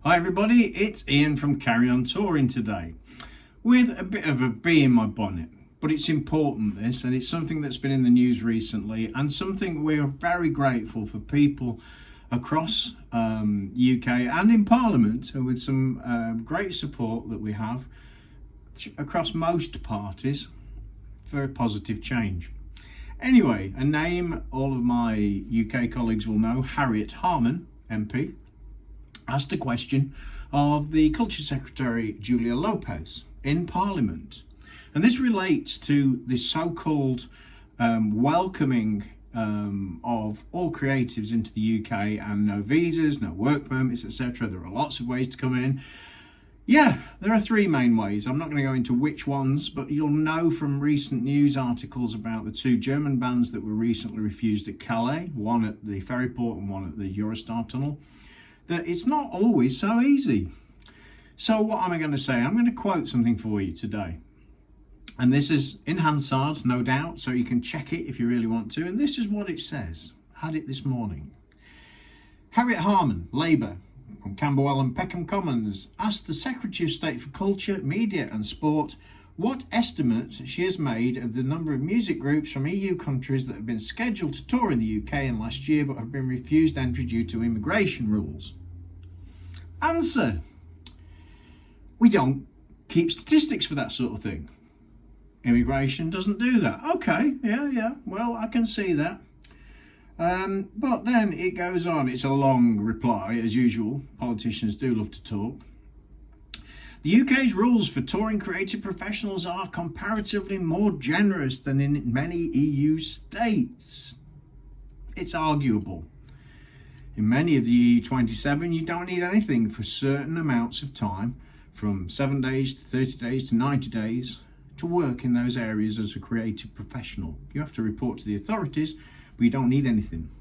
Hi everybody, it's Ian from Carry On Touring today with a bit of a bee in my bonnet, but it's important this, and it's something that's been in the news recently and something we're very grateful for people across UK and in Parliament with some great support that we have across most parties for a positive change. Anyway, a name all of my UK colleagues will know, Harriet Harman, MP, asked a question of the Culture Secretary Julia Lopez in Parliament. And this relates to the so-called welcoming of all creatives into the UK and no visas, no work permits, etc. There are lots of ways to come in. Yeah, there are three main ways. I'm not going to go into which ones, but you'll know from recent news articles about the two German bands that were recently refused at Calais, one at the ferry port and one at the Eurostar tunnel, that it's not always so easy. So what am I going to say? I'm going to quote something for you today. And this is in Hansard, no doubt, so you can check it if you really want to. And this is what it says. Had it this morning. Harriet Harman, Labour, from Camberwell and Peckham Commons, asked the Secretary of State for Culture, Media and Sport what estimate she has made of the number of music groups from EU countries that have been scheduled to tour in the UK in last year but have been refused entry due to immigration rules. Answer: we don't keep statistics for that sort of thing. Immigration doesn't do that. Okay, yeah, well, I can see that. But then it goes on. It's a long reply, as usual. Politicians do love to talk. The UK's rules for touring creative professionals are comparatively more generous than in many EU states. It's arguable. In many of the EU 27, you don't need anything for certain amounts of time, from 7 days to 30 days to 90 days, to work in those areas as a creative professional. You have to report to the authorities, but you don't need anything.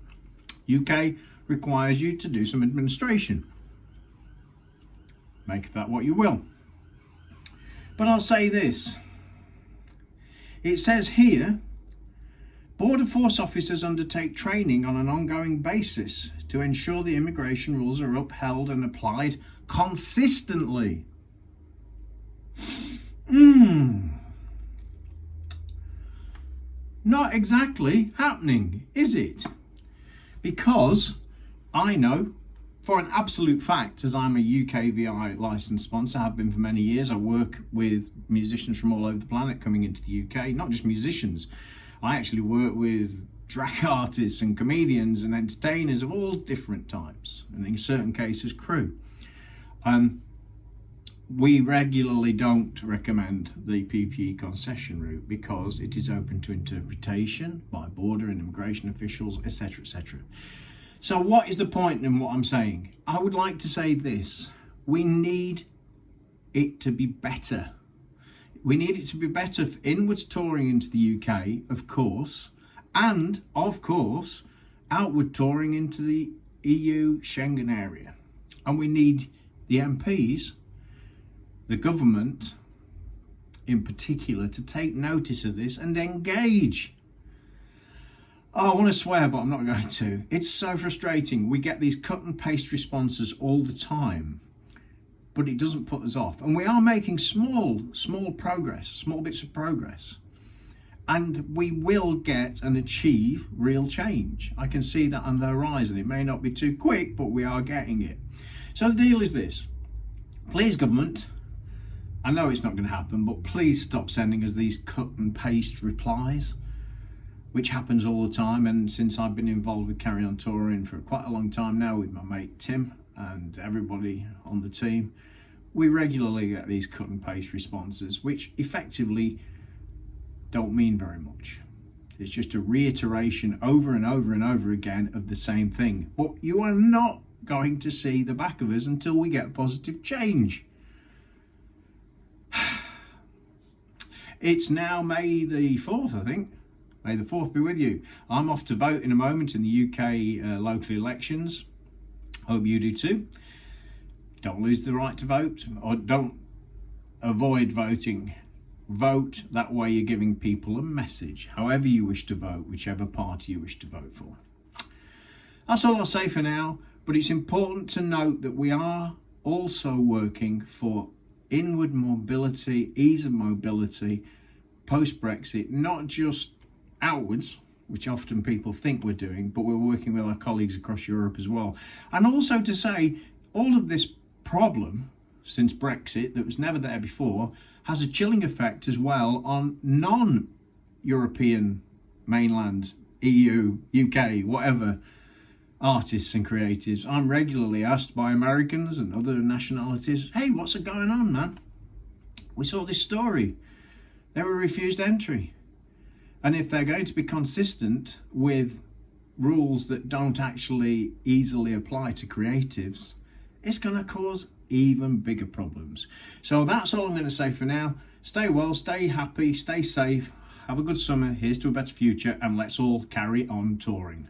UK requires you to do some administration. Make of that what you will. But I'll say this. It says here, Border Force officers undertake training on an ongoing basis to ensure the immigration rules are upheld and applied consistently. Not exactly happening, is it? Because I know for an absolute fact, as I'm a UK VI licensed sponsor, have been for many years, I work with musicians from all over the planet coming into the UK, not just musicians. I actually work with drag artists and comedians and entertainers of all different types, and in certain cases crew. We regularly don't recommend the PPE concession route because it is open to interpretation by border and immigration officials, etc., etc. So what is the point in what I'm saying? I would like to say this. We need it to be better. We need it to be better for inwards touring into the UK, of course, and, of course, outward touring into the EU Schengen area. And we need the MPs, the government in particular, to take notice of this and engage. Oh, I want to swear, but I'm not going to. It's so frustrating. We get these cut and paste responses all the time, but it doesn't put us off. And we are making small progress, small bits of progress. And we will get and achieve real change. I can see that on the horizon. It may not be too quick, but we are getting it. So the deal is this. Please, government, I know it's not going to happen, but please stop sending us these cut and paste replies, which happens all the time. And since I've been involved with Carry On Touring for quite a long time now with my mate Tim and everybody on the team, we regularly get these cut and paste responses, which effectively don't mean very much. It's just a reiteration over and over and over again of the same thing. But you are not going to see the back of us until we get positive change. It's now May the 4th, I think. May the 4th be with you. I'm off to vote in a moment in the UK local elections. Hope you do too. Don't lose the right to vote, or don't avoid voting. Vote, that way you're giving people a message, however you wish to vote, whichever party you wish to vote for. That's all I'll say for now, but it's important to note that we are also working for inward mobility, ease of mobility post-Brexit, not just outwards, which often people think we're doing, but we're working with our colleagues across Europe as well. And also to say all of this problem since Brexit that was never there before has a chilling effect as well on non-European mainland, EU, UK, whatever artists and creatives. I'm regularly asked by Americans and other nationalities, hey, what's going on, man? We saw this story. They were refused entry. And if they're going to be consistent with rules that don't actually easily apply to creatives, it's going to cause even bigger problems. So that's all I'm going to say for now. Stay well, stay happy, stay safe, have a good summer, here's to a better future, and let's all carry on touring.